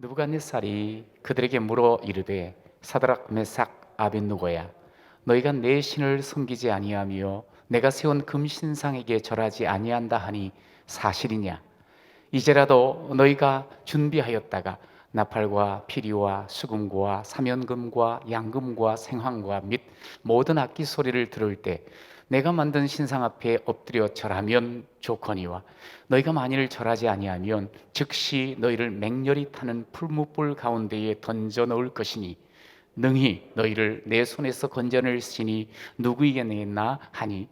느부갓네살이 그들에게 물어 이르되 사드락 메삭 아벳느고야, 너희가 내 신을 섬기지 아니하며 내가 세운 금신상에게 절하지 아니한다 하니 사실이냐? 이제라도 너희가 준비하였다가 나팔과 피리와 수금과 사면금과 양금과 생황과 및 모든 악기 소리를 들을 때 내가 만든 신상 앞에 엎드려 절하면 좋거니와, 너희가 만일 절하지 아니하면 즉시 너희를 맹렬히 타는 풀무불 가운데에 던져 넣을 것이니 능히 너희를 내 손에서 건져낼 신이 누구이겠느냐 하니,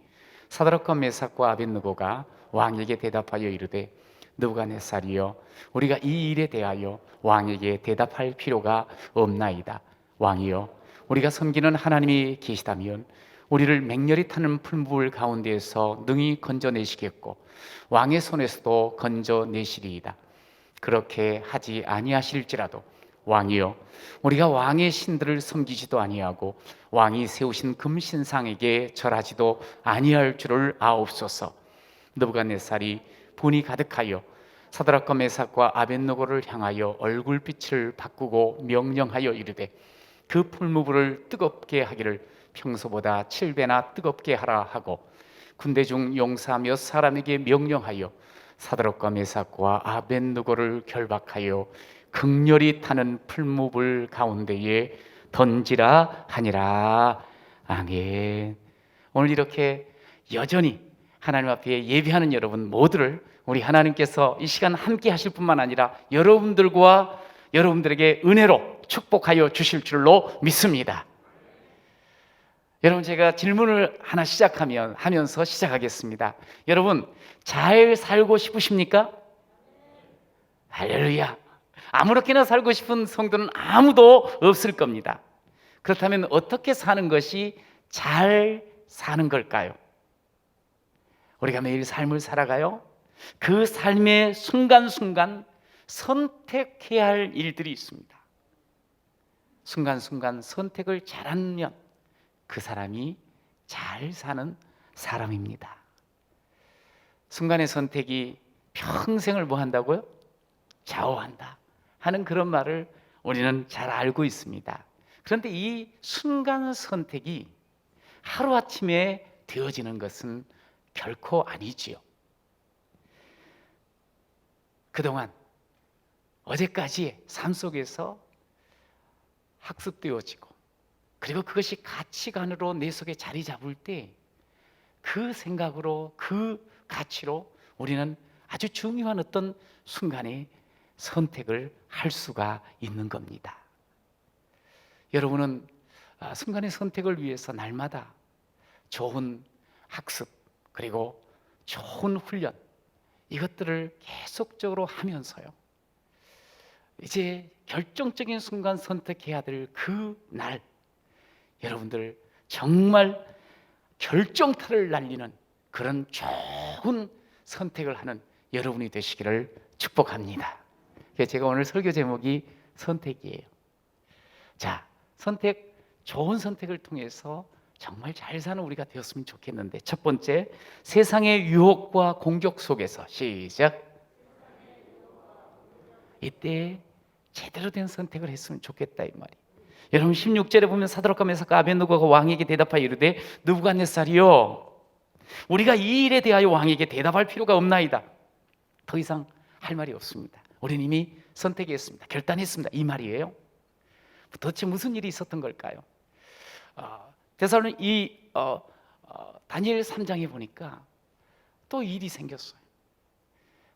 사드락과 메삭과 아벳느고가 왕에게 대답하여 이르되 느부갓네살이여, 우리가 이 일에 대하여 왕에게 대답할 필요가 없나이다. 왕이여, 우리가 섬기는 하나님이 계시다면 우리를 맹렬히 타는 풀무불 가운데에서 능히 건져내시겠고 왕의 손에서도 건져내시리이다. 그렇게 하지 아니하실지라도 왕이여, 우리가 왕의 신들을 섬기지도 아니하고 왕이 세우신 금신상에게 절하지도 아니할 줄을 아옵소서. 느부갓네살이 분이 가득하여 사드락과 메삭과 아벳느고를 향하여 얼굴빛을 바꾸고 명령하여 이르되 그 풀무불을 뜨겁게 하기를 평소보다 7배나 뜨겁게 하라 하고, 군대 중 용사 몇 사람에게 명령하여 사드락과 메삭과 아벳느고를 결박하여 극렬히 타는 풀무불 가운데에 던지라 하니라. 아멘. 오늘 이렇게 여전히 하나님 앞에 예배하는 여러분 모두를 우리 하나님께서 이 시간 함께 하실 뿐만 아니라 여러분들과 여러분들에게 은혜로 축복하여 주실 줄로 믿습니다. 여러분, 제가 질문을 하나 하면서 시작하겠습니다. 여러분, 잘 살고 싶으십니까? 할렐루야. 아무렇게나 살고 싶은 성도는 아무도 없을 겁니다. 그렇다면 어떻게 사는 것이 잘 사는 걸까요? 우리가 매일 삶을 살아가요. 그 삶의 순간순간 선택해야 할 일들이 있습니다. 순간순간 선택을 잘하면 그 사람이 잘 사는 사람입니다. 순간의 선택이 평생을 뭐 한다고요? 좌우한다 하는 그런 말을 우리는 잘 알고 있습니다. 그런데 이 순간 선택이 하루아침에 되어지는 것은 결코 아니지요. 그동안 어제까지의 삶 속에서 학습되어지고, 그리고 그것이 가치관으로 내 속에 자리 잡을 때 그 생각으로, 그 가치로 우리는 아주 중요한 어떤 순간에 선택을 할 수가 있는 겁니다. 여러분은 순간의 선택을 위해서 날마다 좋은 학습, 그리고 좋은 훈련, 이것들을 계속적으로 하면서요, 이제 결정적인 순간 선택해야 될 그 날, 여러분들 정말 결정타를 날리는 그런 좋은 선택을 하는 여러분이 되시기를 축복합니다. 제가 오늘 설교 제목이 선택이에요. 자, 좋은 선택을 통해서 정말 잘 사는 우리가 되었으면 좋겠는데, 첫 번째, 세상의 유혹과 공격 속에서, 시작. 이때 제대로 된 선택을 했으면 좋겠다, 이 말이. 여러분, 16절에 보면 사드락과 메삭과 아벳느고가 왕에게 대답하여 이르되 느부갓네살이여, 우리가 이 일에 대하여 왕에게 대답할 필요가 없나이다. 더 이상 할 말이 없습니다. 우리는 이미 선택했습니다. 결단했습니다, 이 말이에요. 도대체 무슨 일이 있었던 걸까요? 다니엘 3장에 보니까 또 일이 생겼어요.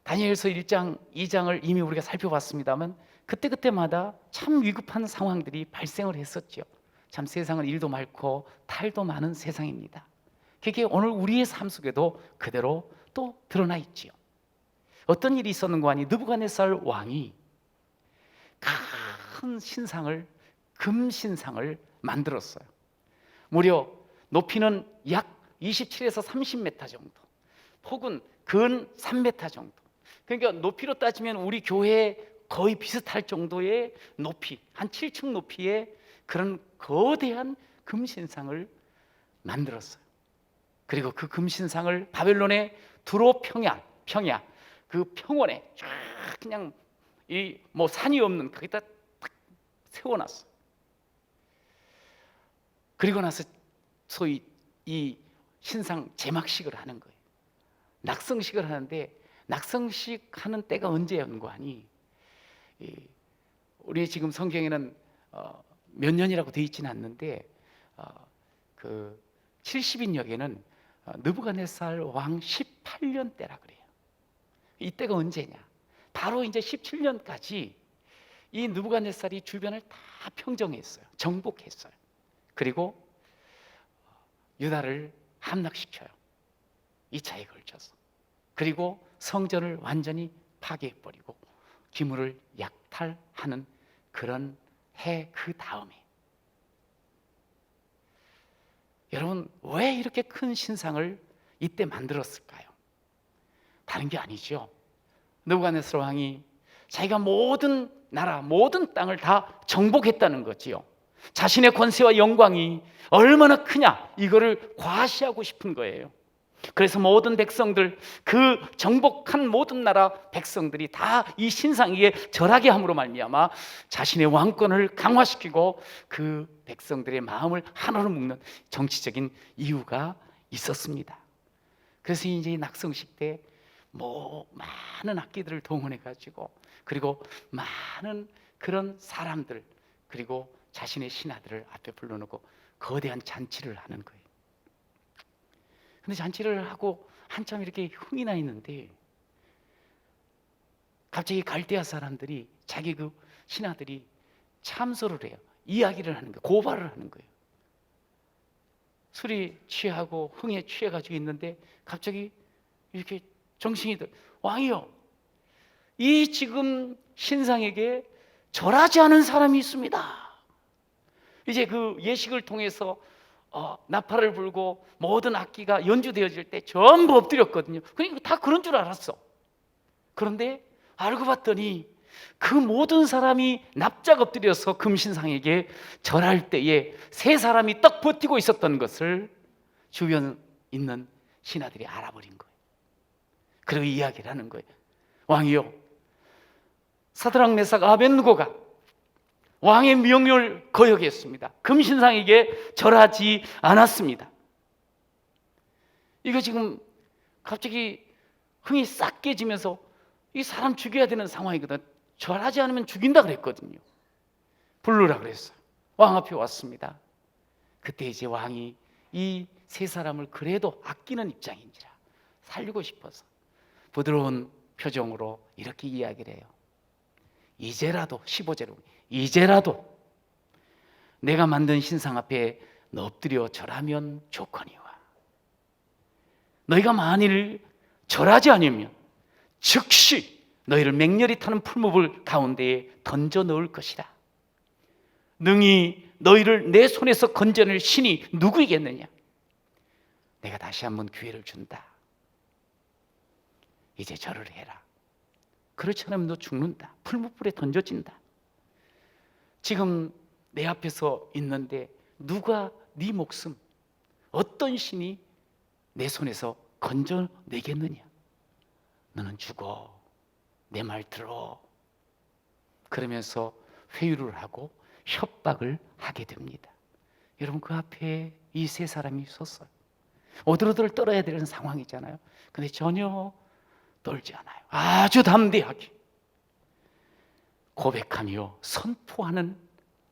다니엘서 1장, 2장을 이미 우리가 살펴봤습니다만 그때그때마다 참 위급한 상황들이 발생을 했었죠. 참 세상은 일도 많고 탈도 많은 세상입니다. 그게 오늘 우리의 삶 속에도 그대로 또 드러나 있지요. 어떤 일이 있었는가 하니, 느부갓네살 왕이 큰 신상을, 금신상을 만들었어요. 무려 높이는 약 27에서 30m 정도, 폭은 근 3m 정도. 그러니까 높이로 따지면 우리 교회에 거의 비슷할 정도의 높이, 한 7층 높이의 그런 거대한 금신상을 만들었어요. 그리고 그 금신상을 바벨론의 두로 평야 그 평원에 쫙 그냥 이 뭐 산이 없는 거기다 탁 세워놨어. 그리고 나서 소위 이 신상 제막식을 하는 거예요. 낙성식을 하는데, 낙성식 하는 때가 언제였는고 하니, 우리 지금 성경에는 몇 년이라고 되어 있지는 않는데, 그 70인역에는 느부갓네살 왕 18년 때라 그래요. 이때가 언제냐? 바로 이제 17년까지 이 느부갓네살이 주변을 다 평정했어요. 정복했어요. 그리고 유다를 함락시켜요. 2차에 걸쳐서. 그리고 성전을 완전히 파괴해버리고 기물을 약탈하는 그런 해 그 다음에, 여러분 왜 이렇게 큰 신상을 이때 만들었을까요? 다른 게 아니죠. 느부갓네살 왕이 자기가 모든 나라, 모든 땅을 다 정복했다는 거지요. 자신의 권세와 영광이 얼마나 크냐, 이거를 과시하고 싶은 거예요. 그래서 모든 백성들, 그 정복한 모든 나라 백성들이 다 이 신상 위에 절하게 함으로 말미암아 자신의 왕권을 강화시키고 그 백성들의 마음을 하나로 묶는 정치적인 이유가 있었습니다. 그래서 이제 낙성식 때 많은 악기들을 동원해 가지고, 그리고 많은 그런 사람들, 그리고 자신의 신하들을 앞에 불러놓고 거대한 잔치를 하는 거예요. 근데 잔치를 하고 한참 이렇게 흥이 나 있는데, 갑자기 갈대아 사람들이, 자기 그 신하들이 참소를 해요. 이야기를 하는 거예요. 고발을 하는 거예요. 술이 취하고 흥에 취해가지고 있는데 갑자기 이렇게 정신이 들, 왕이요, 이 지금 신상에게 절하지 않은 사람이 있습니다. 이제 그 예식을 통해서 나팔을 불고 모든 악기가 연주되어질 때 전부 엎드렸거든요. 그러니까 다 그런 줄 알았어. 그런데 알고 봤더니 그 모든 사람이 납작 엎드려서 금신상에게 절할 때에 세 사람이 딱 버티고 있었던 것을 주변 있는 신하들이 알아버린 거예요. 그리고 이야기를 하는 거예요. 왕이요, 사드락 메삭 아벳느고가 왕의 명령을 거역했습니다. 금신상에게 절하지 않았습니다. 이거 지금 갑자기 흥이 싹 깨지면서 이 사람 죽여야 되는 상황이거든. 절하지 않으면 죽인다 그랬거든요. 부르라 그랬어요. 왕 앞에 왔습니다. 그때 이제 왕이 이 세 사람을 그래도 아끼는 입장인지라 살리고 싶어서 부드러운 표정으로 이렇게 이야기를 해요. 이제라도, 15제로, 이제라도 내가 만든 신상 앞에 엎드려 절하면 좋거니와, 너희가 만일 절하지 않으면 즉시 너희를 맹렬히 타는 풀무불 가운데에 던져 넣을 것이다. 능히 너희를 내 손에서 건져낼 신이 누구이겠느냐? 내가 다시 한번 기회를 준다. 이제 절을 해라. 그렇지 않으면 너 죽는다. 풀무불에 던져진다. 지금 내 앞에서 있는데 누가 네 목숨, 어떤 신이 내 손에서 건져내겠느냐? 너는 죽어. 내 말 들어. 그러면서 회유를 하고 협박을 하게 됩니다. 여러분, 그 앞에 이 세 사람이 있었어요. 오들오들 떨어야 되는 상황이잖아요. 근데 전혀 떨지 않아요. 아주 담대하게 고백하며 선포하는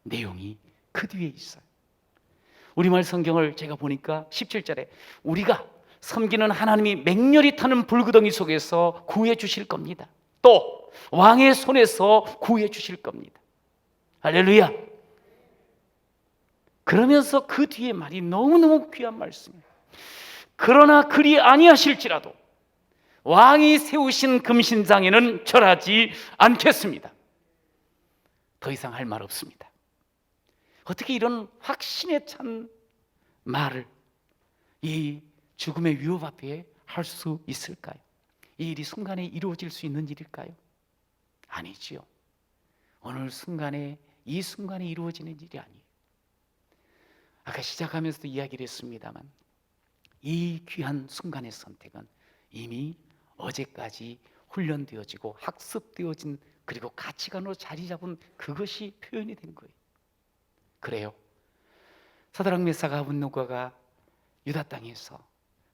내용이 그 뒤에 있어요. 우리말 성경을 제가 보니까 17절에 우리가 섬기는 하나님이 맹렬히 타는 불구덩이 속에서 구해 주실 겁니다. 또 왕의 손에서 구해 주실 겁니다. 할렐루야. 그러면서 그 뒤에 말이 너무너무 귀한 말씀이에요. 그러나 그리 아니하실지라도 왕이 세우신 금신상에는 절하지 않겠습니다. 더 이상 할 말 없습니다. 어떻게 이런 확신에 찬 말을 이 죽음의 위협 앞에 할 수 있을까요? 이 일이 순간에 이루어질 수 있는 일일까요? 아니지요. 오늘 순간에, 이 순간에 이루어지는 일이 아니에요. 아까 시작하면서도 이야기를 했습니다만 이 귀한 순간의 선택은 이미 어제까지 훈련되어지고 학습되어진 그리고 가치관으로 자리 잡은 그것이 표현이 된 거예요. 그래요. 사드락 메삭 아벳느고가 유다 땅에서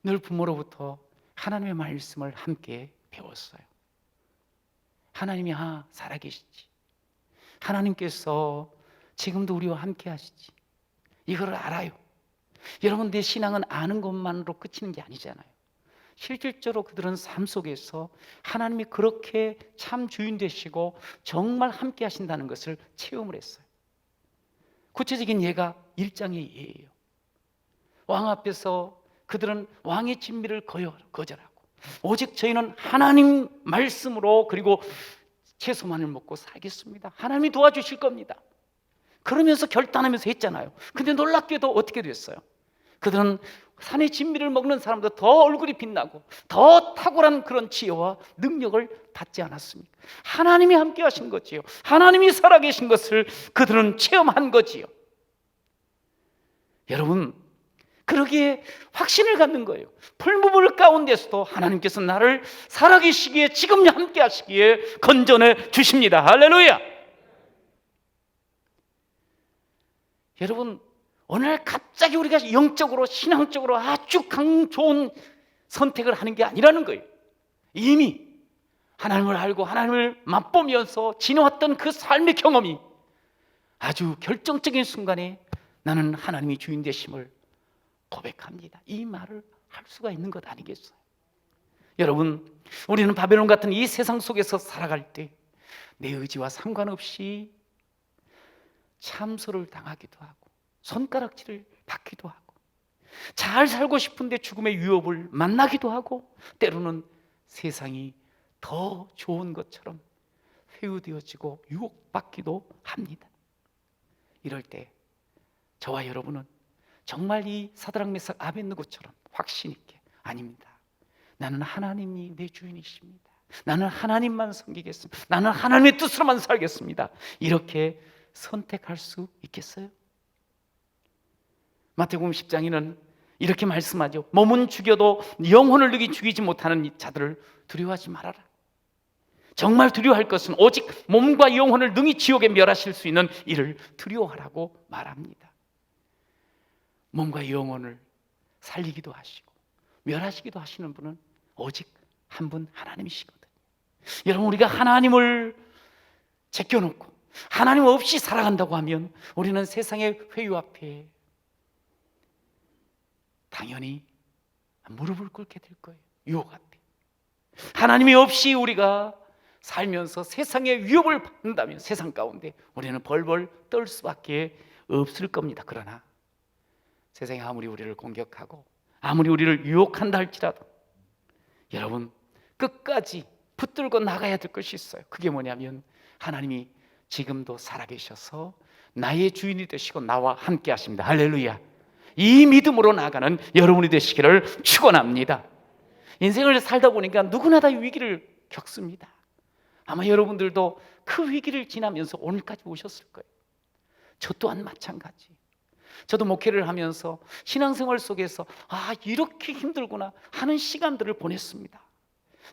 늘 부모로부터 하나님의 말씀을 함께 배웠어요. 하나님이 살아계시지, 하나님께서 지금도 우리와 함께 하시지, 이걸 알아요. 여러분, 내 신앙은 아는 것만으로 그치는 게 아니잖아요. 실질적으로 그들은 삶 속에서 하나님이 그렇게 참 주인 되시고 정말 함께 하신다는 것을 체험을 했어요. 구체적인 예가 1장의 예예요. 왕 앞에서 그들은 왕의 진미를 거절하고 오직 저희는 하나님 말씀으로 그리고 채소만을 먹고 살겠습니다, 하나님이 도와주실 겁니다, 그러면서 결단하면서 했잖아요. 근데 놀랍게도 어떻게 됐어요? 그들은 산의 진미를 먹는 사람보다 더 얼굴이 빛나고 더 탁월한 그런 지혜와 능력을 받지 않았습니까? 하나님이 함께 하신 거지요. 하나님이 살아계신 것을 그들은 체험한 거지요. 여러분, 그러기에 확신을 갖는 거예요. 풀무불 가운데서도 하나님께서 나를 살아계시기에, 지금 함께 하시기에 건전해 주십니다. 할렐루야. 여러분, 어느 날 갑자기 우리가 영적으로 신앙적으로 아주 좋은 선택을 하는 게 아니라는 거예요. 이미 하나님을 알고 하나님을 맛보면서 지내왔던 그 삶의 경험이 아주 결정적인 순간에 나는 하나님이 주인 되심을 고백합니다, 이 말을 할 수가 있는 것 아니겠어요? 여러분, 우리는 바벨론 같은 이 세상 속에서 살아갈 때 내 의지와 상관없이 참소를 당하기도 하고 손가락질을 받기도 하고 잘 살고 싶은데 죽음의 위협을 만나기도 하고 때로는 세상이 더 좋은 것처럼 회유되어지고 유혹받기도 합니다. 이럴 때 저와 여러분은 정말 이 사드락 메삭 아벳느고처럼 확신 있게, 아닙니다, 나는 하나님이 내 주인이십니다, 나는 하나님만 섬기겠습니다, 나는 하나님의 뜻으로만 살겠습니다, 이렇게 선택할 수 있겠어요? 마태복음 10장에는 이렇게 말씀하죠. 몸은 죽여도 영혼을 능히 죽이지 못하는 자들을 두려워하지 말아라. 정말 두려워할 것은 오직 몸과 영혼을 능히 지옥에 멸하실 수 있는 이를 두려워하라고 말합니다. 몸과 영혼을 살리기도 하시고 멸하시기도 하시는 분은 오직 한 분, 하나님이시거든요. 여러분, 우리가 하나님을 제껴놓고 하나님 없이 살아간다고 하면 우리는 세상의 회유 앞에 당연히 무릎을 꿇게 될 거예요. 유혹 앞에. 하나님이 없이 우리가 살면서 세상의 위협을 받는다면 세상 가운데 우리는 벌벌 떨 수밖에 없을 겁니다. 그러나 세상이 아무리 우리를 공격하고 아무리 우리를 유혹한다 할지라도 여러분, 끝까지 붙들고 나가야 될 것이 있어요. 그게 뭐냐면 하나님이 지금도 살아계셔서 나의 주인이 되시고 나와 함께 하십니다. 할렐루야. 이 믿음으로 나아가는 여러분이 되시기를 축원합니다. 인생을 살다 보니까 누구나 다 위기를 겪습니다. 아마 여러분들도 그 위기를 지나면서 오늘까지 오셨을 거예요. 저 또한 마찬가지. 저도 목회를 하면서 신앙생활 속에서 이렇게 힘들구나 하는 시간들을 보냈습니다.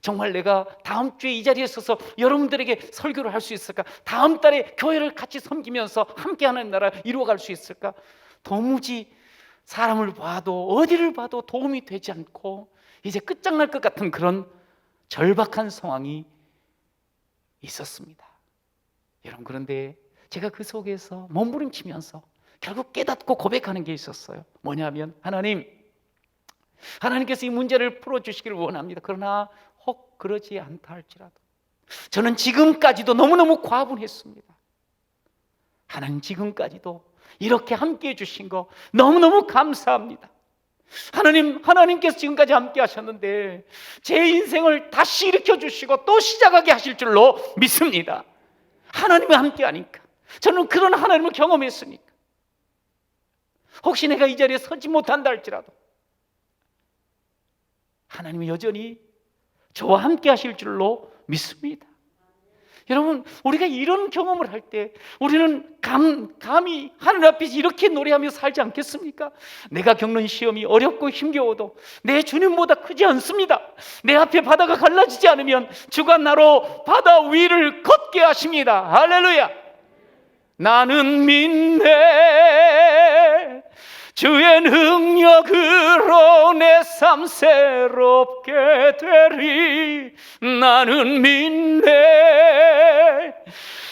정말 내가 다음 주에 이 자리에 서서 여러분들에게 설교를 할 수 있을까? 다음 달에 교회를 같이 섬기면서 함께하는 나라 이루어갈 수 있을까? 도무지 사람을 봐도 어디를 봐도 도움이 되지 않고 이제 끝장날 것 같은 그런 절박한 상황이 있었습니다. 여러분, 그런데 제가 그 속에서 몸부림치면서 결국 깨닫고 고백하는 게 있었어요. 뭐냐면 하나님께서 이 문제를 풀어주시기를 원합니다. 그러나 혹 그러지 않다 할지라도 저는 지금까지도 너무너무 과분했습니다. 하나님, 지금까지도 이렇게 함께 해주신 거 너무너무 감사합니다. 하나님께서 지금까지 함께 하셨는데 제 인생을 다시 일으켜 주시고 또 시작하게 하실 줄로 믿습니다. 하나님이 함께 하니까, 저는 그런 하나님을 경험했으니까 혹시 내가 이 자리에 서지 못한다 할지라도 하나님이 여전히 저와 함께 하실 줄로 믿습니다. 여러분, 우리가 이런 경험을 할 때 우리는 감히 하늘 앞에서 이렇게 노래하며 살지 않겠습니까? 내가 겪는 시험이 어렵고 힘겨워도 내 주님보다 크지 않습니다. 내 앞에 바다가 갈라지지 않으면 주가 나로 바다 위를 걷게 하십니다. 할렐루야. 나는 믿네 주의 능력으로 내 삶 새롭게 되리. 나는 믿네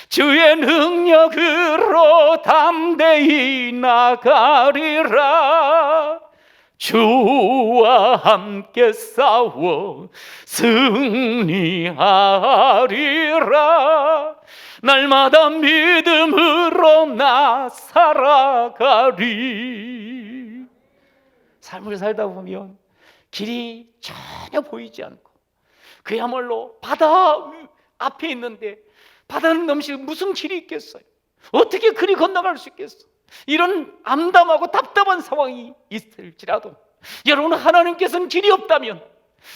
주의 능력으로 담대히 나가리라. 주와 함께 싸워 승리하리라. 날마다 믿음으로 나 살아가리. 삶을 살다 보면 길이 전혀 보이지 않고 그야말로 바다 앞에 있는데 바다는 넘치고 무슨 길이 있겠어요? 어떻게 그리 건너갈 수 있겠어? 이런 암담하고 답답한 상황이 있을지라도 여러분, 하나님께서는 길이 없다면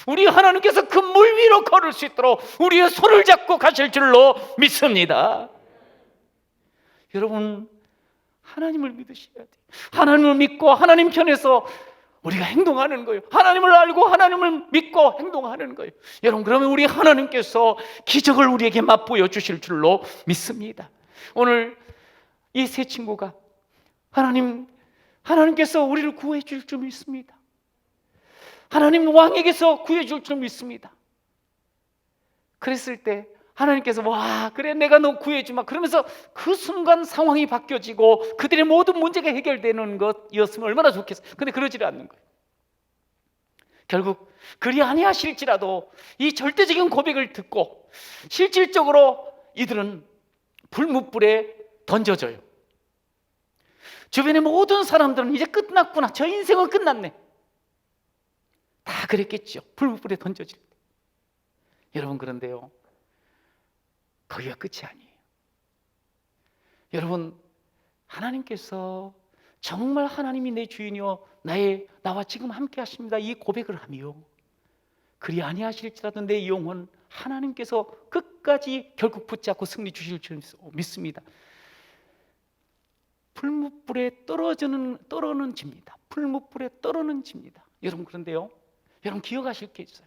우리 하나님께서 그 물 위로 걸을 수 있도록 우리의 손을 잡고 가실 줄로 믿습니다. 여러분, 하나님을 믿으셔야 돼요. 하나님을 믿고 하나님 편에서 우리가 행동하는 거예요. 하나님을 알고 하나님을 믿고 행동하는 거예요. 여러분, 그러면 우리 하나님께서 기적을 우리에게 맛보여 주실 줄로 믿습니다. 오늘 이 세 친구가 하나님께서 우리를 구해 줄 줄 믿습니다. 하나님 왕에게서 구해 줄 줄 믿습니다. 그랬을 때 하나님께서 와, 그래 내가 너 구해주마 그러면서 그 순간 상황이 바뀌어지고 그들의 모든 문제가 해결되는 것이었으면 얼마나 좋겠어요. 근데 그러지를 않는 거예요. 결국 그리 아니하실지라도 이 절대적인 고백을 듣고 실질적으로 이들은 불뭇불에 던져져요. 주변의 모든 사람들은 이제 끝났구나, 저 인생은 끝났네, 다 그랬겠죠. 불뭇불에 던져질 때. 여러분, 그런데요, 거기가 끝이 아니에요. 여러분, 하나님께서 정말 하나님이 내 주인이요 나와 지금 함께 하십니다, 이 고백을 하며 그리 아니하실지라도 내 영혼 하나님께서 끝까지 결국 붙잡고 승리 주실 줄 믿습니다. 불뭇불에 떨어는 집니다. 불뭇불에 떨어는 집니다. 여러분, 그런데요, 여러분 기억하실 게 있어요.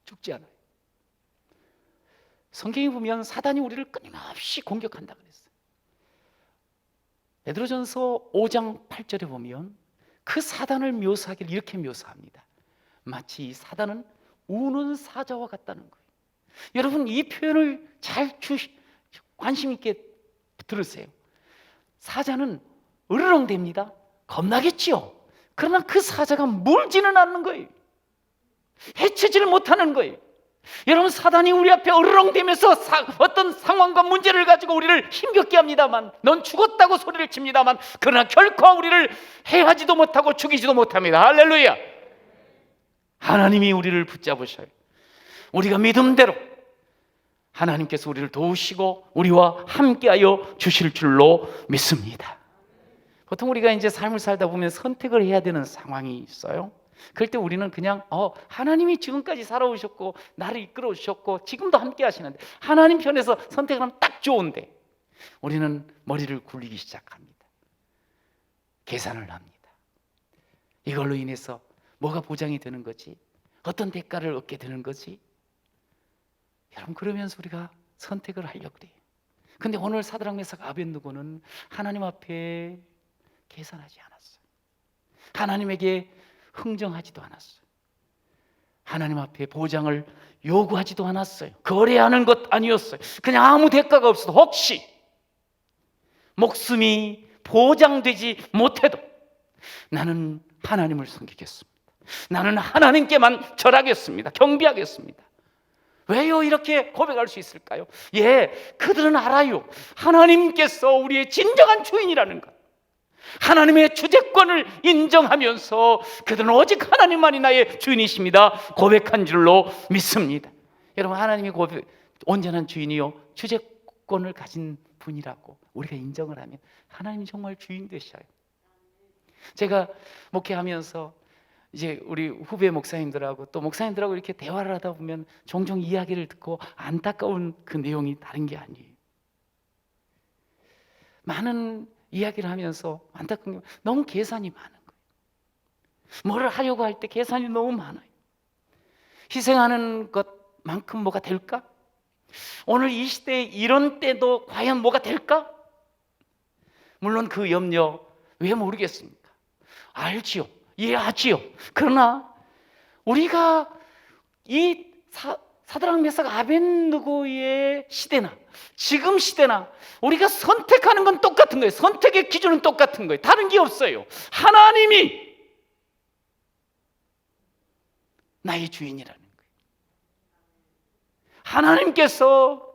죽지 않아요. 성경에 보면 사단이 우리를 끊임없이 공격한다 그랬어요. 베드로전서 5장 8절에 보면 그 사단을 묘사하기를 이렇게 묘사합니다. 마치 이 사단은 우는 사자와 같다는 거예요. 여러분, 이 표현을 잘 관심 있게 들으세요. 사자는 으르렁댑니다. 겁나겠지요. 그러나 그 사자가 물지는 않는 거예요. 해치지를 못하는 거예요. 여러분, 사단이 우리 앞에 으르렁대면서 어떤 상황과 문제를 가지고 우리를 힘겹게 합니다만, 넌 죽었다고 소리를 칩니다만, 그러나 결코 우리를 해하지도 못하고 죽이지도 못합니다. 할렐루야. 하나님이 우리를 붙잡으셔요. 우리가 믿음대로 하나님께서 우리를 도우시고 우리와 함께하여 주실 줄로 믿습니다. 보통 우리가 이제 삶을 살다 보면 선택을 해야 되는 상황이 있어요. 그럴 때 우리는 그냥 하나님이 지금까지 살아오셨고 나를 이끌어 오셨고 지금도 함께 하시는데 하나님 편에서 선택하면 딱 좋은데 우리는 머리를 굴리기 시작합니다. 계산을 합니다. 이걸로 인해서 뭐가 보장이 되는 거지? 어떤 대가를 얻게 되는 거지? 여러분, 그러면서 우리가 선택을 하려고 그래요. 근데 오늘 사드락 메삭 아벳느고는 하나님 앞에 계산하지 않았어요. 하나님에게 흥정하지도 않았어요. 하나님 앞에 보장을 요구하지도 않았어요. 거래하는 것 아니었어요. 그냥 아무 대가가 없어도 혹시 목숨이 보장되지 못해도 나는 하나님을 섬기겠습니다. 나는 하나님께만 절하겠습니다. 경배하겠습니다. 왜요? 이렇게 고백할 수 있을까요? 그들은 알아요. 하나님께서 우리의 진정한 주인이라는 것, 하나님의 주재권을 인정하면서 그들은 오직 하나님만이 나의 주인이십니다 고백한 줄로 믿습니다. 여러분, 하나님이 온전한 주인이요 주재권을 가진 분이라고 우리가 인정을 하면 하나님이 정말 주인 되셔요. 제가 목회하면서 이제 우리 후배 목사님들하고 또 목사님들하고 이렇게 대화를 하다 보면 종종 이야기를 듣고 안타까운 그 내용이 다른 게 아니에요. 많은 이야기를 하면서 안타까운 게 너무 계산이 많은 거예요. 뭐를 하려고 할 때 계산이 너무 많아요. 희생하는 것만큼 뭐가 될까? 오늘 이 시대에 이런 때도 과연 뭐가 될까? 물론 그 염려 왜 모르겠습니까? 알지요. 이해하지요. 그러나 우리가 이 사드락 메삭 아벳느고의 시대나 지금 시대나 우리가 선택하는 건 똑같은 거예요. 선택의 기준은 똑같은 거예요. 다른 게 없어요. 하나님이 나의 주인이라는 거예요. 하나님께서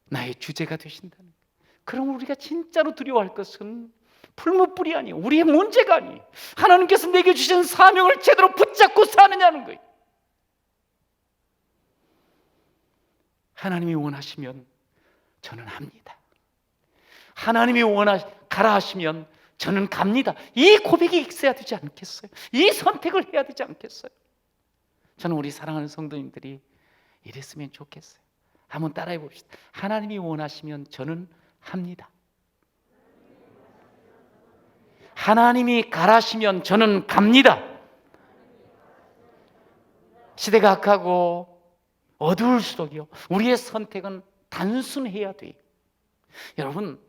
나의 주제가 되신다는 거예요. 그럼 우리가 진짜로 두려워할 것은 풀무불이 아니에요. 우리의 문제가 아니에요. 하나님께서 내게 주신 사명을 제대로 붙잡고 사느냐는 거예요. 하나님이 원하시면 저는 합니다. 하나님이 가라 하시면 저는 갑니다. 이 고백이 있어야 되지 않겠어요? 이 선택을 해야 되지 않겠어요? 저는 우리 사랑하는 성도님들이 이랬으면 좋겠어요. 한번 따라해 봅시다. 하나님이 원하시면 저는 합니다. 하나님이 가라시면 저는 갑니다. 시대가 악하고 어두울수록요, 우리의 선택은 단순해야 돼요. 여러분,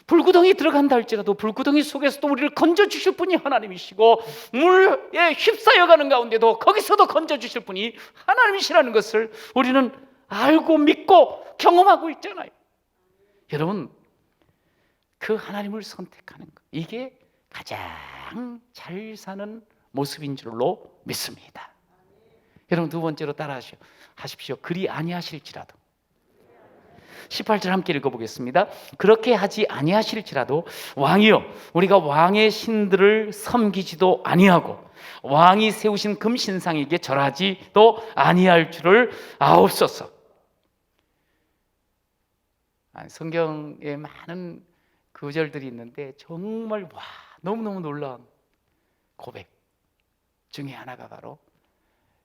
불구덩이 들어간다 할지라도 불구덩이 속에서도 우리를 건져주실 분이 하나님이시고, 물에 휩싸여가는 가운데도 거기서도 건져주실 분이 하나님이시라는 것을 우리는 알고 믿고 경험하고 있잖아요. 여러분, 그 하나님을 선택하는 것, 이게 가장 잘 사는 모습인 줄로 믿습니다. 여러분, 두 번째로 따라 하십시오. 그리 아니하실지라도. 18절 함께 읽어보겠습니다. 그렇게 하지 아니하실지라도 왕이여, 우리가 왕의 신들을 섬기지도 아니하고 왕이 세우신 금신상에게 절하지도 아니할 줄을 아옵소서. 성경에 많은 구절들이 있는데 정말 너무너무 놀라운 고백 중에 하나가 바로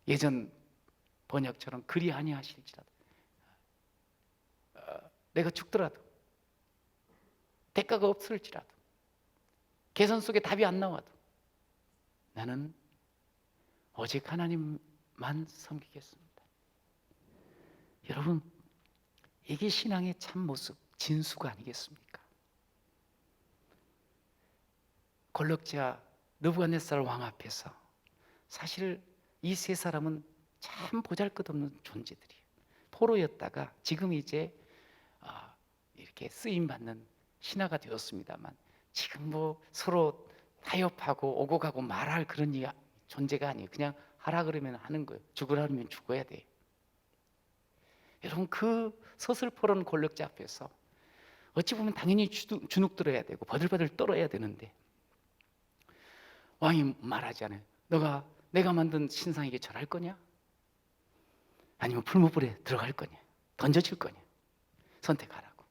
예전 번역처럼 그리 아니하실지라도, 내가 죽더라도, 대가가 없을지라도, 계산 속에 답이 안 나와도 나는 오직 하나님만 섬기겠습니다. 여러분, 이게 신앙의 참 모습, 진수가 아니겠습니까? 권력자 느부갓네살 왕 앞에서 사실 이 세 사람은 참 보잘것없는 존재들이에요. 포로였다가 지금 이제 이렇게 쓰임받는 신하가 되었습니다만, 지금 뭐 서로 타협하고 오고 가고 말할 그런 존재가 아니에요. 그냥 하라 그러면 하는 거예요. 죽으라 그러면 죽어야 돼요. 여러분, 그 서슬퍼런 권력자 앞에서 어찌 보면 당연히 주눅 들어야 되고 버들버들 떨어야 되는데, 왕이 말하잖아요. 너가 내가 만든 신상에게 절할 거냐? 아니면 풀무불에 들어갈 거냐? 던져질 거냐? 선택하라고.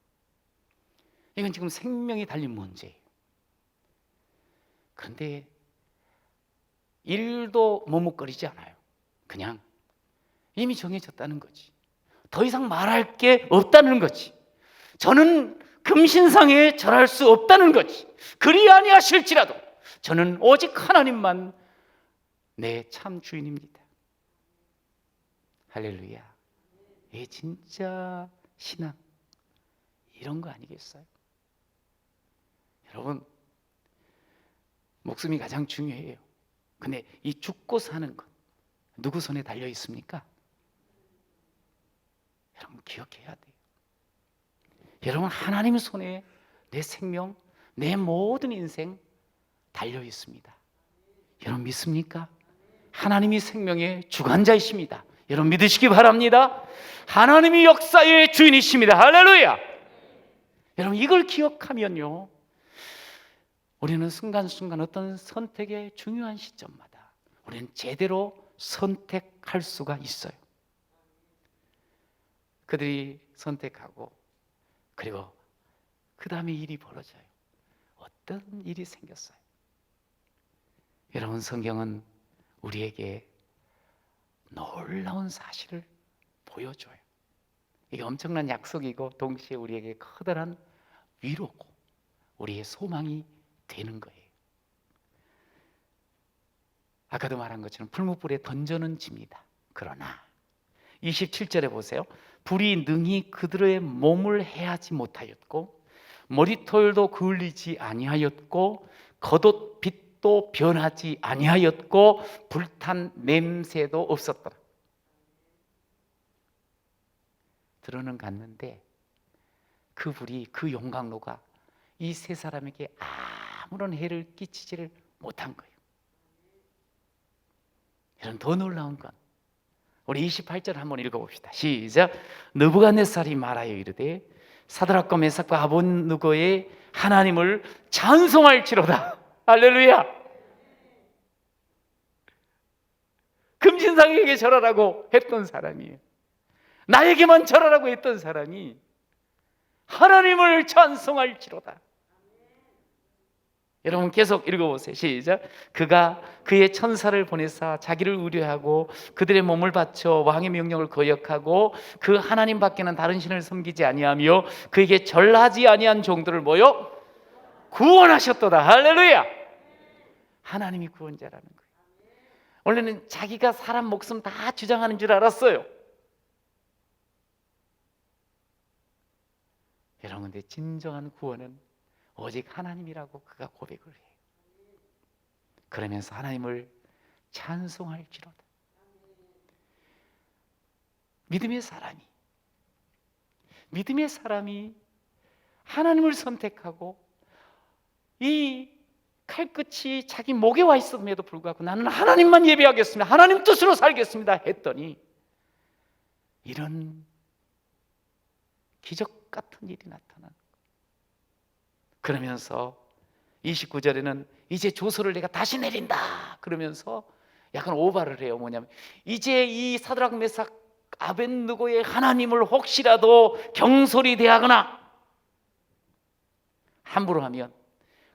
이건 지금 생명이 달린 문제예요. 그런데 일도 머뭇거리지 않아요. 그냥 이미 정해졌다는 거지. 더 이상 말할 게 없다는 거지. 저는 금신상에 절할 수 없다는 거지. 그리 아니하실지라도 저는 오직 하나님만 내 참 주인입니다. 할렐루야. 이게 진짜 신앙, 이런 거 아니겠어요? 여러분, 목숨이 가장 중요해요. 근데 이 죽고 사는 것 누구 손에 달려 있습니까? 여러분, 기억해야 돼요. 여러분, 하나님 손에 내 생명, 내 모든 인생 달려 있습니다. 여러분, 믿습니까? 하나님이 생명의 주관자이십니다. 여러분, 믿으시기 바랍니다. 하나님이 역사의 주인이십니다. 할렐루야. 여러분, 이걸 기억하면요, 우리는 순간순간 어떤 선택의 중요한 시점마다 우리는 제대로 선택할 수가 있어요. 그들이 선택하고, 그리고 그 다음에 일이 벌어져요. 어떤 일이 생겼어요? 여러분, 성경은 우리에게 놀라운 사실을 보여줘요. 이게 엄청난 약속이고 동시에 우리에게 커다란 위로고 우리의 소망이 되는 거예요. 아까도 말한 것처럼 풀무불에 던져는 집니다. 그러나 27절에 보세요. 불이 능히 그들의 몸을 해하지 못하였고 머리털도 그을리지 아니하였고 겉옷 빛도 변하지 아니하였고 불탄 냄새도 없었더라. 들어는 갔는데 그 불이, 그 용광로가 이 세 사람에게 아무런 해를 끼치지를 못한 거예요. 이런 더 놀라운 건 우리 28절 한번 읽어봅시다. 시작. 느부갓네살이 말하여 이르되 사드락과 메삭과 아벳느고의 하나님을 찬송할지로다. 할렐루야. 금신상에게 절하라고 했던 사람이에요. 나에게만 절하라고 했던 사람이 하나님을 찬송할지로다. 여러분 계속 읽어보세요. 시작. 그가 그의 천사를 보내사 자기를 의뢰하고 그들의 몸을 바쳐 왕의 명령을 거역하고 그 하나님 밖에는 다른 신을 섬기지 아니하며 그에게 절하지 아니한 종들을 모여 구원하셨도다. 할렐루야. 하나님이 구원자라는 거예요. 원래는 자기가 사람 목숨 다 주장하는 줄 알았어요. 여러분, 근데 진정한 구원은 오직 하나님이라고 그가 고백을 해요. 그러면서 하나님을 찬송할지로다. 믿음의 사람이 하나님을 선택하고 이 칼끝이 자기 목에 와 있음에도 불구하고 나는 하나님만 예배하겠습니다, 하나님 뜻으로 살겠습니다 했더니 이런 기적 같은 일이 나타난 거예요. 그러면서 29절에는 이제 조서를 내가 다시 내린다 그러면서 약간 오바를 해요. 뭐냐면 이제 이 사드락 메삭 아벳느고의 하나님을 혹시라도 경솔히 대하거나 함부로 하면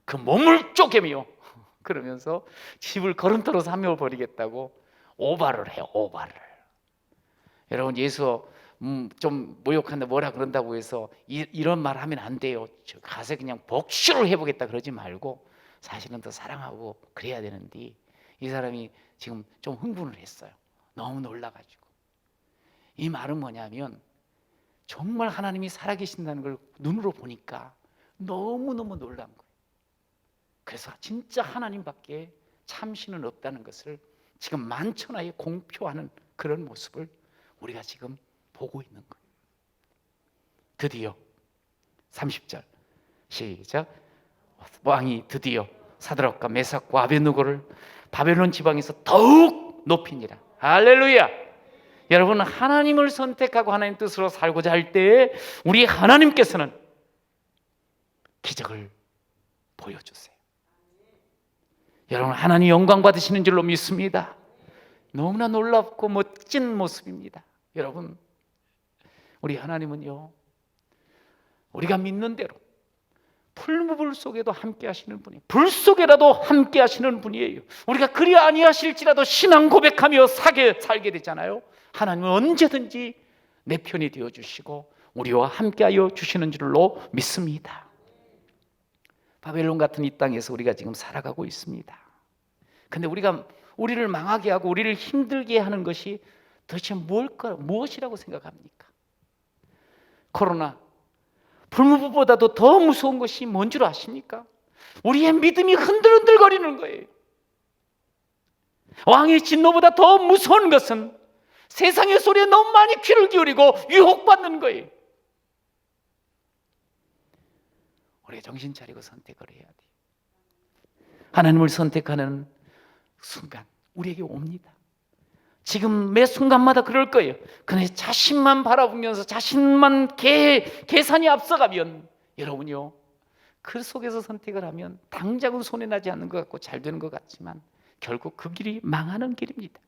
그 몸을 쪼개며 그러면서 집을 걸음돌아서 한 명을 버리겠다고 오바를 해요. 오바를. 여러분, 예수 좀 모욕한다 뭐라 그런다고 해서 이런 말 하면 안 돼요. 가서 그냥 복수를 해보겠다 그러지 말고 사실은 더 사랑하고 그래야 되는데 이 사람이 지금 좀 흥분을 했어요. 너무 놀라가지고. 이 말은 뭐냐면 정말 하나님이 살아계신다는 걸 눈으로 보니까 너무너무 놀란 거예요. 그래서 진짜 하나님밖에 참신은 없다는 것을 지금 만천하에 공표하는 그런 모습을 우리가 지금 보고 있는 거예요. 드디어 30절 시작. 왕이 드디어 사드락과 메삭과 아벳느고를 바벨론 지방에서 더욱 높이니라. 할렐루야. 여러분, 하나님을 선택하고 하나님 뜻으로 살고자 할 때 우리 하나님께서는 기적을 보여주세요. 여러분, 하나님 영광 받으시는 줄로 믿습니다. 너무나 놀랍고 멋진 모습입니다. 여러분, 우리 하나님은요, 우리가 믿는 대로 풀무불 속에도 함께 하시는 분이에요. 불 속에라도 함께 하시는 분이에요. 우리가 그리 아니하실지라도 신앙 고백하며 살게 되잖아요. 하나님은 언제든지 내 편이 되어주시고 우리와 함께하여 주시는 줄로 믿습니다. 바벨론 같은 이 땅에서 우리가 지금 살아가고 있습니다. 근데 우리를 망하게 하고 우리를 힘들게 하는 것이 도대체 무엇이라고 생각합니까? 코로나, 불무불보다도 더 무서운 것이 뭔 줄 아십니까? 우리의 믿음이 흔들흔들거리는 거예요. 왕의 진노보다 더 무서운 것은 세상의 소리에 너무 많이 귀를 기울이고 유혹받는 거예요. 우리가 정신 차리고 선택을 해야 돼요. 하나님을 선택하는 순간 우리에게 옵니다. 지금 매 순간마다 그럴 거예요. 그런데 자신만 바라보면서 자신만 계산이 앞서가면 여러분요, 그 속에서 선택을 하면 당장은 손해나지 않는 것 같고 잘 되는 것 같지만 결국 그 길이 망하는 길입니다.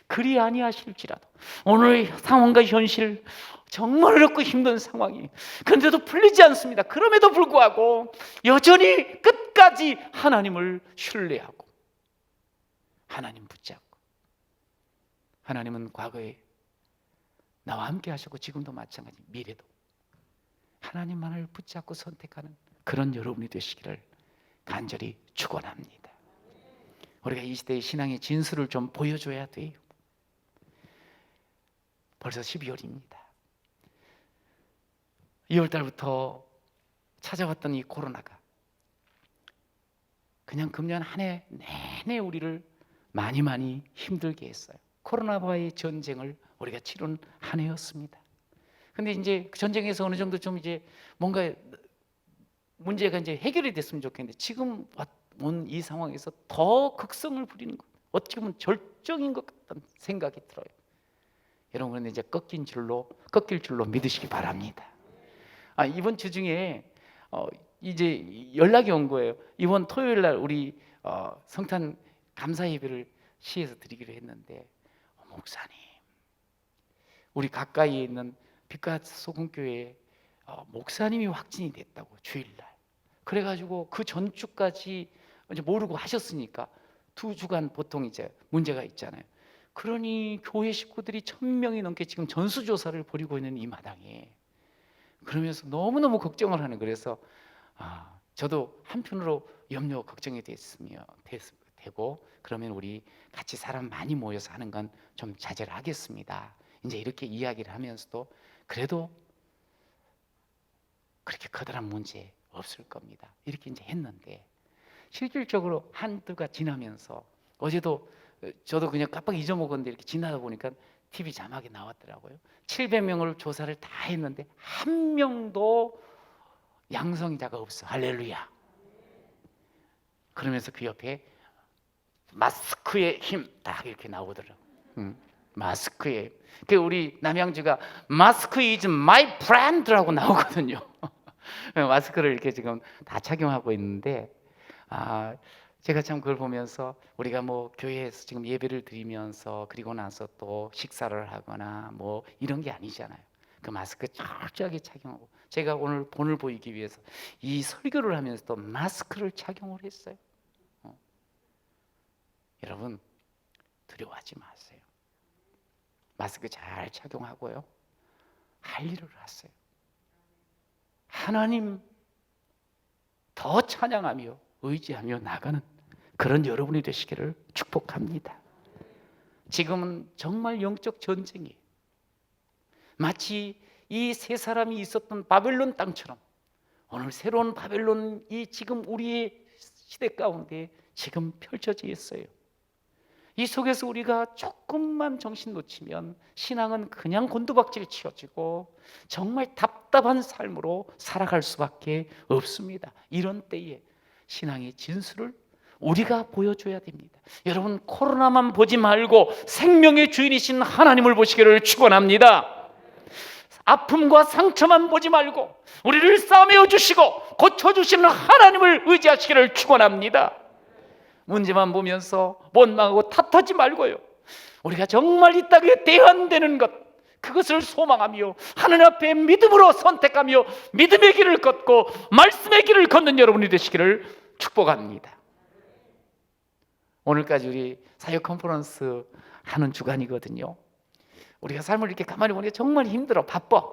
그리 아니하실지라도 오늘 상황과 현실 정말 어렵고 힘든 상황이 그런데도 풀리지 않습니다. 그럼에도 불구하고 여전히 끝까지 하나님을 신뢰하고 하나님 붙잡고, 하나님은 과거에 나와 함께 하셨고 지금도 마찬가지, 미래도 하나님만을 붙잡고 선택하는 그런 여러분이 되시기를 간절히 축원합니다. 우리가 이 시대의 신앙의 진수를 좀 보여줘야 돼요. 벌써 12월입니다. 2월 달부터 찾아왔던 이 코로나가 그냥 금년 한 해 내내 우리를 많이 힘들게 했어요. 코로나와의 전쟁을 우리가 치른 한 해였습니다. 근데 이제 그 전쟁에서 어느 정도 좀 이제 뭔가 문제가 이제 해결이 됐으면 좋겠는데, 지금 온 이 상황에서 더 극성을 부리는 것, 어떻게 보면 절정인 것 같다는 생각이 들어요. 여러분, 그런데 이제 꺾일 줄로 믿으시기 바랍니다. 이번 주 중에 이제 연락이 온 거예요. 이번 토요일 날 우리 성탄 감사 예배를 시에서 드리기로 했는데, 목사님, 우리 가까이에 있는 빛과 소금교회 목사님이 확진이 됐다고, 주일날. 그래가지고 그 전주까지 이제 모르고 하셨으니까 2주간 보통 이제 문제가 있잖아요. 그러니 교회 식구들이 1000명이 넘게 지금 전수조사를 벌이고 있는 이 마당에, 그러면서 너무너무 걱정을 하는. 그래서 저도 한편으로 염려 걱정이 되고, 그러면 우리 같이 사람 많이 모여서 하는 건 좀 자제를 하겠습니다. 이제 이렇게 이야기를 하면서도 그래도 그렇게 커다란 문제 없을 겁니다. 이렇게 이제 했는데, 실질적으로 한두가 지나면서 어제도 저도 그냥 깜빡 잊어먹었는데 이렇게 지나다 보니까 TV 자막에 나왔더라고요. 700명을 조사를 다 했는데 한 명도 양성자가 없어. 할렐루야. 그러면서 그 옆에 마스크의 힘 딱 이렇게 나오더라고요. 마스크의, 그 우리 남양주가 마스크 is my friend라고 나오거든요. 마스크를 이렇게 지금 다 착용하고 있는데, 제가 참 그걸 보면서 우리가 뭐 교회에서 지금 예배를 드리면서 그리고 나서 또 식사를 하거나 뭐 이런 게 아니잖아요. 그 마스크 철저하게 착용하고, 제가 오늘 본을 보이기 위해서 이 설교를 하면서도 마스크를 착용을 했어요. 여러분, 두려워하지 마세요. 마스크 잘 착용하고요, 할 일을 하세요. 하나님 더 찬양하며 의지하며 나가는 그런 여러분이 되시기를 축복합니다. 지금은 정말 영적 전쟁이에요. 마치 이 세 사람이 있었던 바벨론 땅처럼 오늘 새로운 바벨론이 지금 우리의 시대 가운데 지금 펼쳐져 있어요. 이 속에서 우리가 조금만 정신 놓치면 신앙은 그냥 곤두박질 치어지고 정말 답답한 삶으로 살아갈 수밖에 없습니다. 이런 때에 신앙의 진수를 우리가 보여줘야 됩니다. 여러분, 코로나만 보지 말고 생명의 주인이신 하나님을 보시기를 축원합니다. 아픔과 상처만 보지 말고 우리를 싸매어 주시고 고쳐주시는 하나님을 의지하시기를 축원합니다. 문제만 보면서 원망하고 탓하지 말고요, 우리가 정말 이 땅에 대안되는 것, 그것을 소망하며 하나님 앞에 믿음으로 선택하며 믿음의 길을 걷고 말씀의 길을 걷는 여러분이 되시기를 축복합니다. 오늘까지 우리 사역 컨퍼런스 하는 주간이거든요. 우리가 삶을 이렇게 가만히 보니까 정말 힘들어, 바빠,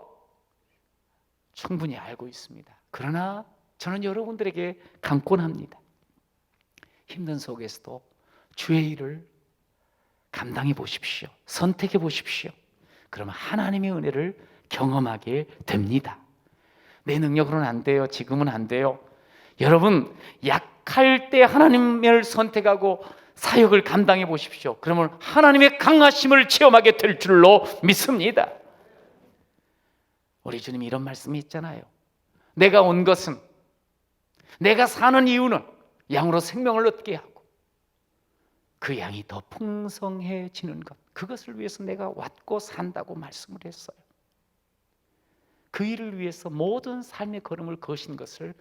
충분히 알고 있습니다. 그러나 저는 여러분들에게 강권합니다. 힘든 속에서도 주의 일을 감당해 보십시오. 선택해 보십시오. 그러면 하나님의 은혜를 경험하게 됩니다. 내 능력으로는 안 돼요. 지금은 안 돼요. 여러분, 약할 때 하나님을 선택하고 사역을 감당해 보십시오. 그러면 하나님의 강하심을 체험하게 될 줄로 믿습니다. 우리 주님이 이런 말씀이 있잖아요. 내가 온 것은, 내가 사는 이유는 양으로 생명을 얻게 하고 그 양이 더 풍성해지는 것, 그것을 위해서 내가 왔고 산다고 말씀을 했어요. 그 일을 위해서 모든 삶의 걸음을 걸으신 것을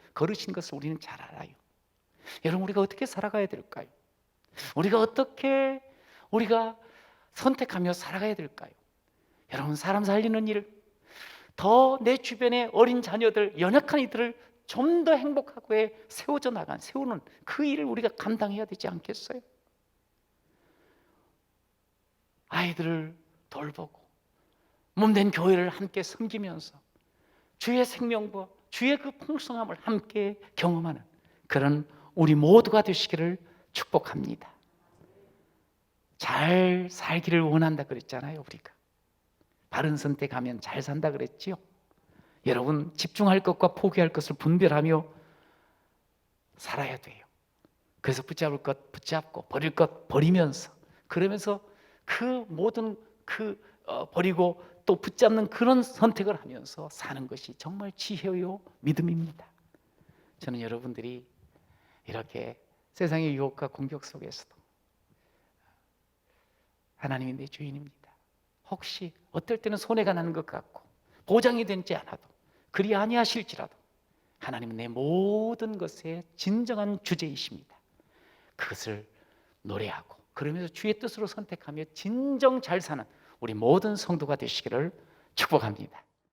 우리는 잘 알아요. 여러분, 우리가 어떻게 살아가야 될까요? 우리가 선택하며 살아가야 될까요? 여러분, 사람 살리는 일, 더 내 주변의 어린 자녀들, 연약한 이들을 좀 더 행복하게 세우는 그 일을 우리가 감당해야 되지 않겠어요? 아이들을 돌보고 몸된 교회를 함께 섬기면서 주의 생명과 주의 그 풍성함을 함께 경험하는 그런 우리 모두가 되시기를 축복합니다. 잘 살기를 원한다 그랬잖아요. 우리가 바른 선택하면 잘 산다 그랬지요. 여러분, 집중할 것과 포기할 것을 분별하며 살아야 돼요. 그래서 붙잡을 것 붙잡고 버릴 것 버리면서, 그러면서 그 모든 버리고 또 붙잡는 그런 선택을 하면서 사는 것이 정말 지혜요 믿음입니다. 저는 여러분들이 이렇게 세상의 유혹과 공격 속에서도 하나님이 내 주인입니다. 혹시 어떨 때는 손해가 나는 것 같고 보장이 되지 않아도, 그리 아니하실지라도 하나님은 내 모든 것의 진정한 주제이십니다. 그것을 노래하고 그러면서 주의 뜻으로 선택하며 진정 잘 사는 우리 모든 성도가 되시기를 축복합니다.